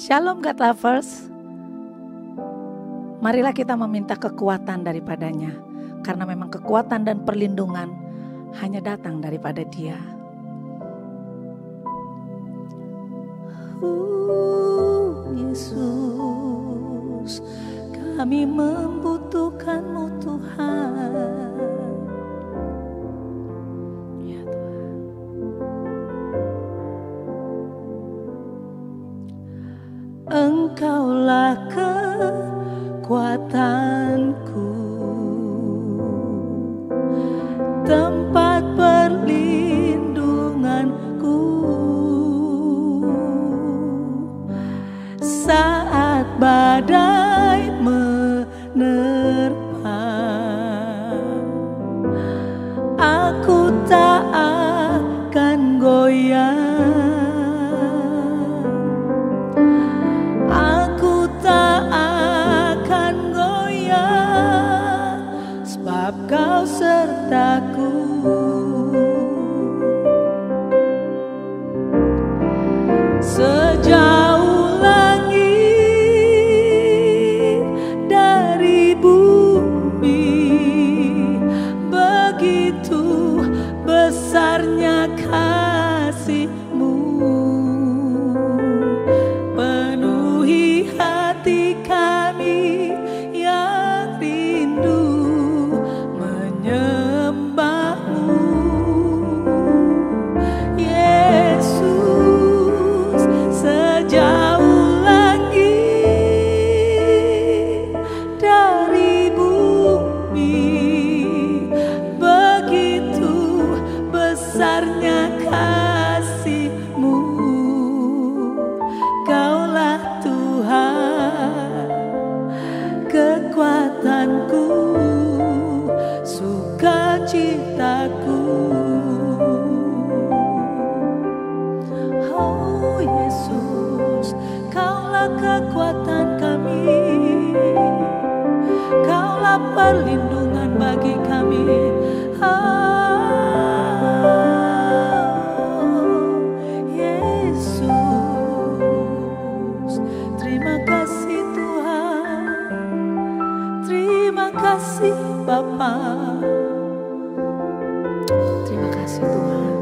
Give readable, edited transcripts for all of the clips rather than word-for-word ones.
Shalom God Lovers. Marilah kita meminta kekuatan daripadanya, karena memang kekuatan dan perlindungan hanya datang daripada Dia. Yesus, kami membutuhkan-Mu Tuhan. Ya Tuhan. Engkaulah kekuatanku, tempat perlindunganku saat badai menerpa. Aku tak akan goyah. Kau sertaku, sejauh langit dari bumi, begitu besarnya kasih-Mu, penuhi hati kami yang rindu menyembah-Mu. Yesus, sejauh langit dari bumi, begitu besarnya kasih-Mu. Kaulah Tuhan, kekuatanku, sukacitaku. Oh Yesus, Kaulah kekuatan kami, Kaulah perlindungan bagi kami. Oh Yesus, terima kasih Tuhan, terima kasih Bapa. Terima kasih Tuhan.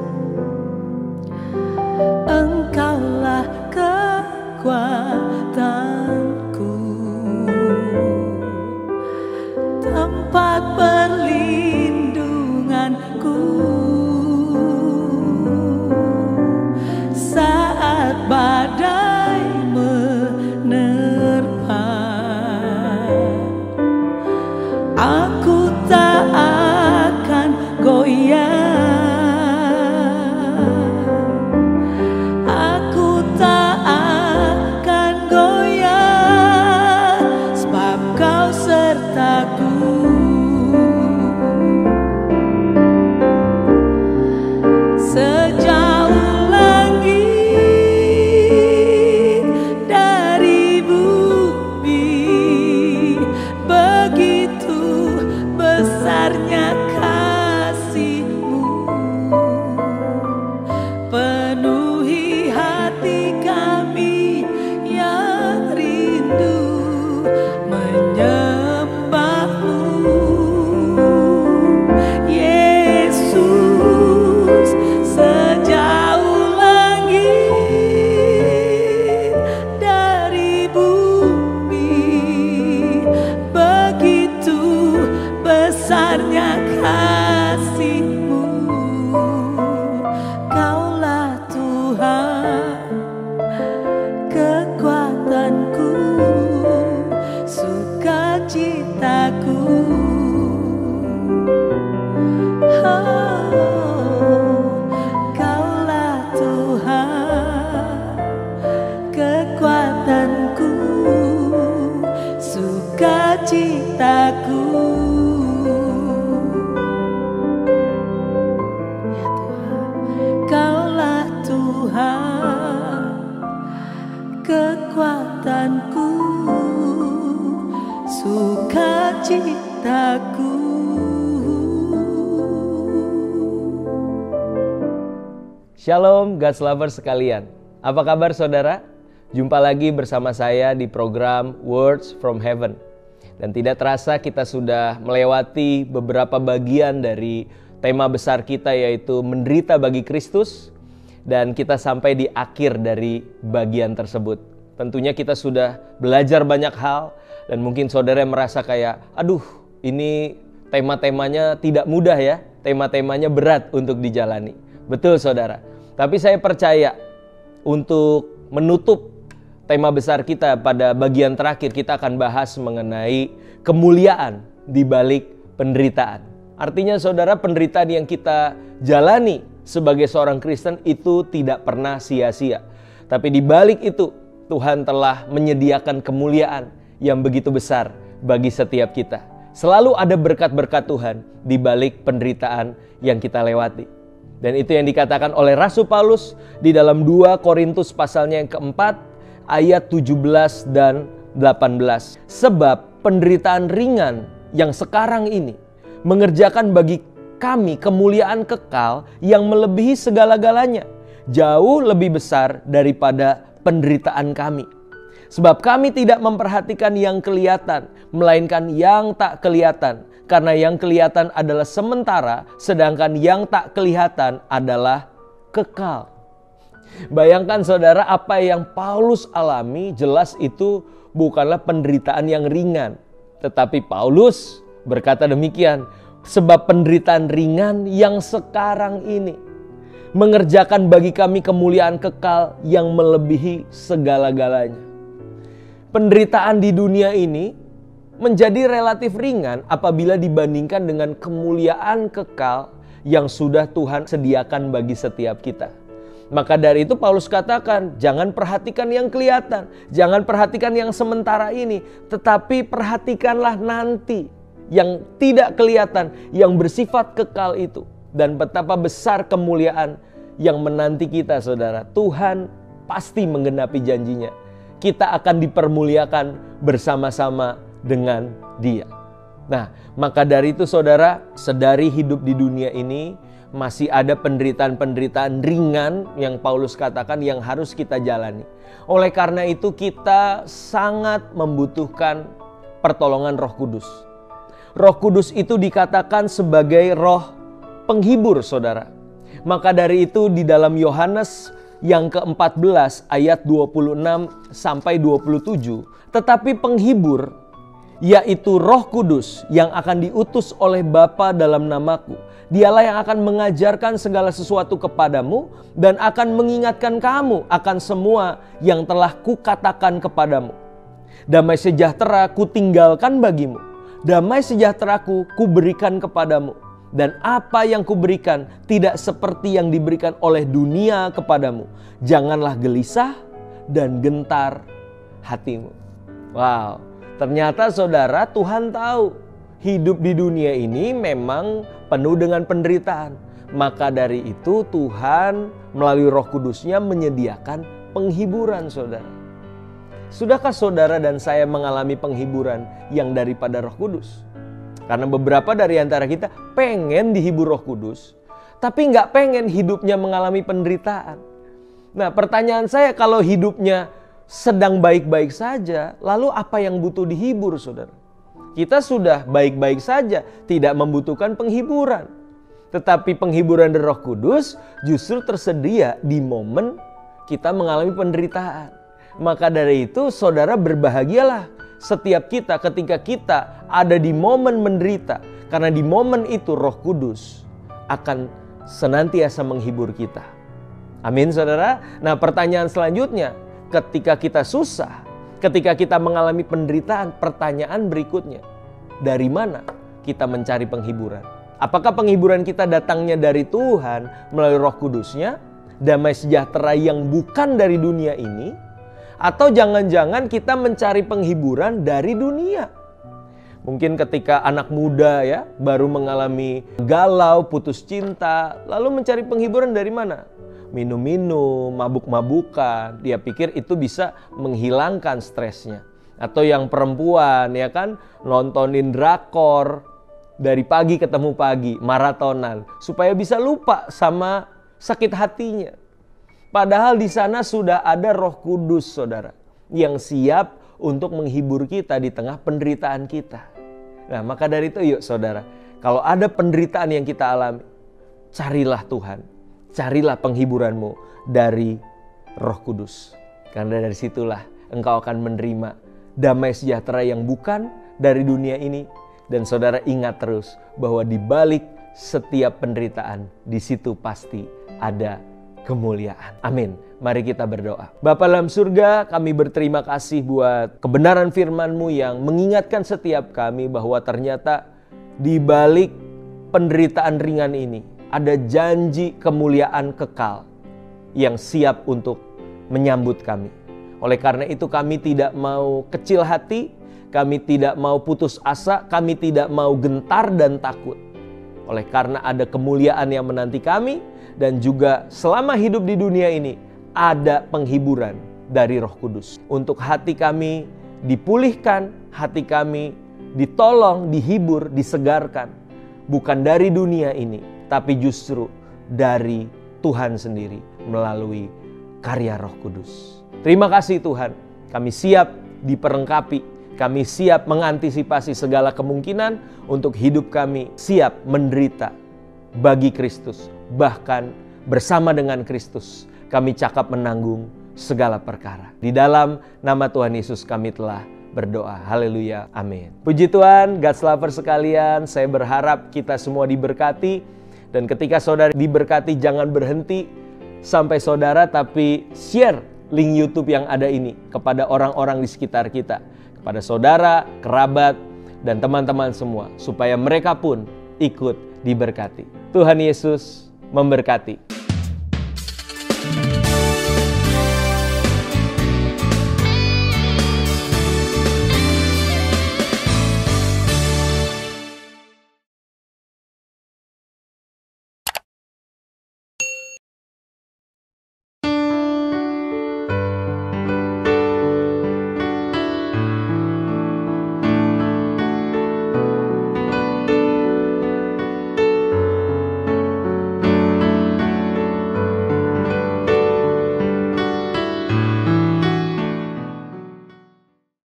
Engkaulah kekuatanku, tempat perlindunganku Aku tak akan goyah, aku tak akan goyah, sebab Kau sertaku. Sejauh langit dari bumi, begitu besarnya kasih-Mu. Penuhi hati kami yang rindu menyembah-Mu. Yesus, sejauh langit dari bumi, begitu besarnya kasih-Mu. Kaulah Tuhan, kekuatanku, sukacitaku. Kaulah Tuhan, kekuatanku, sukacitaku. Ya Tuhan, Kaulah Tuhan, kekuatanku, sukacitaku. Shalom God's lovers sekalian. Apa kabar saudara? Jumpa lagi bersama saya di program Words from Heaven. Dan tidak terasa kita sudah melewati beberapa bagian dari tema besar kita, yaitu menderita bagi Kristus. Dan kita sampai di akhir dari bagian tersebut. Tentunya kita sudah belajar banyak hal. Dan mungkin saudara merasa kayak, aduh ini tema-temanya tidak mudah ya. Tema-temanya berat untuk dijalani. Betul saudara. Tapi saya percaya untuk menutup tema besar kita pada bagian terakhir, kita akan bahas mengenai kemuliaan di balik penderitaan. Artinya saudara, penderitaan yang kita jalani sebagai seorang Kristen itu tidak pernah sia-sia. Tapi di balik itu Tuhan telah menyediakan kemuliaan yang begitu besar bagi setiap kita. Selalu ada berkat-berkat Tuhan di balik penderitaan yang kita lewati. Dan itu yang dikatakan oleh Rasul Paulus di dalam 2 Korintus pasalnya yang keempat ayat 17 dan 18. Sebab penderitaan ringan yang sekarang ini mengerjakan bagi kami kemuliaan kekal yang melebihi segala-galanya, jauh lebih besar daripada penderitaan kami. Sebab kami tidak memperhatikan yang kelihatan, melainkan yang tak kelihatan. Karena yang kelihatan adalah sementara, sedangkan yang tak kelihatan adalah kekal. Bayangkan saudara, apa yang Paulus alami jelas itu bukanlah penderitaan yang ringan. Tetapi Paulus berkata demikian, sebab penderitaan ringan yang sekarang ini mengerjakan bagi kami kemuliaan kekal yang melebihi segala-galanya. Penderitaan di dunia ini menjadi relatif ringan apabila dibandingkan dengan kemuliaan kekal yang sudah Tuhan sediakan bagi setiap kita. Maka dari itu Paulus katakan, jangan perhatikan yang kelihatan, jangan perhatikan yang sementara ini, tetapi perhatikanlah nanti yang tidak kelihatan, yang bersifat kekal itu. Dan betapa besar kemuliaan yang menanti kita saudara. Tuhan pasti menggenapi janjinya. Kita akan dipermuliakan bersama-sama dengan Dia. Nah, maka dari itu saudara, sedari hidup di dunia ini masih ada penderitaan-penderitaan ringan yang Paulus katakan yang harus kita jalani. Oleh karena itu kita sangat membutuhkan pertolongan Roh Kudus. Roh Kudus itu dikatakan sebagai roh penghibur saudara. Maka dari itu di dalam Yohanes yang ke-14 ayat 26 sampai 27, tetapi penghibur yaitu Roh Kudus yang akan diutus oleh Bapa dalam namaku. Dialah yang akan mengajarkan segala sesuatu kepadamu dan akan mengingatkan kamu akan semua yang telah kukatakan kepadamu. Damai sejahtera kutinggalkan bagimu, damai sejahteraku kuberikan kepadamu. Dan apa yang kuberikan tidak seperti yang diberikan oleh dunia kepadamu. Janganlah gelisah dan gentar hatimu. Wow, ternyata saudara, Tuhan tahu hidup di dunia ini memang penuh dengan penderitaan. Maka dari itu Tuhan melalui Roh Kudus-Nya menyediakan penghiburan, saudara. Sudahkah saudara dan saya mengalami penghiburan yang daripada Roh Kudus? Karena beberapa dari antara kita pengen dihibur Roh Kudus, tapi nggak pengen hidupnya mengalami penderitaan. Nah, pertanyaan saya, kalau hidupnya sedang baik-baik saja, lalu apa yang butuh dihibur, saudara? Kita sudah baik-baik saja, tidak membutuhkan penghiburan. Tetapi penghiburan dari Roh Kudus justru tersedia di momen kita mengalami penderitaan. Maka dari itu, saudara, berbahagialah setiap kita ketika kita ada di momen menderita. Karena di momen itu Roh Kudus akan senantiasa menghibur kita. Amin, saudara. Nah, pertanyaan selanjutnya, ketika kita susah, ketika kita mengalami penderitaan, pertanyaan berikutnya, dari mana kita mencari penghiburan? Apakah penghiburan kita datangnya dari Tuhan melalui Roh Kudus-Nya, damai sejahtera yang bukan dari dunia ini? Atau jangan-jangan kita mencari penghiburan dari dunia? Mungkin ketika anak muda ya baru mengalami galau, putus cinta, lalu mencari penghiburan dari mana? Minum-minum, mabuk-mabukan. Dia pikir itu bisa menghilangkan stresnya. Atau yang perempuan ya kan, nontonin drakor dari pagi ketemu pagi, maratonan, supaya bisa lupa sama sakit hatinya. Padahal di sana sudah ada Roh Kudus, saudara, yang siap untuk menghibur kita di tengah penderitaan kita. Nah, maka dari itu yuk saudara, kalau ada penderitaan yang kita alami, carilah Tuhan, carilah penghiburanmu dari Roh Kudus. Karena dari situlah engkau akan menerima damai sejahtera yang bukan dari dunia ini. Dan saudara ingat terus bahwa di balik setiap penderitaan, di situ pasti ada kemuliaan. Amin. Mari kita berdoa. Bapa dalam surga, kami berterima kasih buat kebenaran firman-Mu yang mengingatkan setiap kami bahwa ternyata di balik penderitaan ringan ini ada janji kemuliaan kekal yang siap untuk menyambut kami. Oleh karena itu kami tidak mau kecil hati, kami tidak mau putus asa, kami tidak mau gentar dan takut. Oleh karena ada kemuliaan yang menanti kami, dan juga selama hidup di dunia ini ada penghiburan dari Roh Kudus. Untuk hati kami dipulihkan, hati kami ditolong, dihibur, disegarkan. Bukan dari dunia ini, tapi justru dari Tuhan sendiri melalui karya Roh Kudus. Terima kasih Tuhan, kami siap diperlengkapi, kami siap mengantisipasi segala kemungkinan untuk hidup kami siap menderita bagi Kristus. Bahkan bersama dengan Kristus kami cakap menanggung segala perkara. Di dalam nama Tuhan Yesus kami telah berdoa. Haleluya. Amin. Puji Tuhan, God's lover sekalian, saya berharap kita semua diberkati. Dan ketika saudara diberkati, jangan berhenti sampai saudara, tapi share link YouTube yang ada ini kepada orang-orang di sekitar kita, kepada saudara, kerabat, dan teman-teman semua, supaya mereka pun ikut diberkati. Tuhan Yesus memberkati.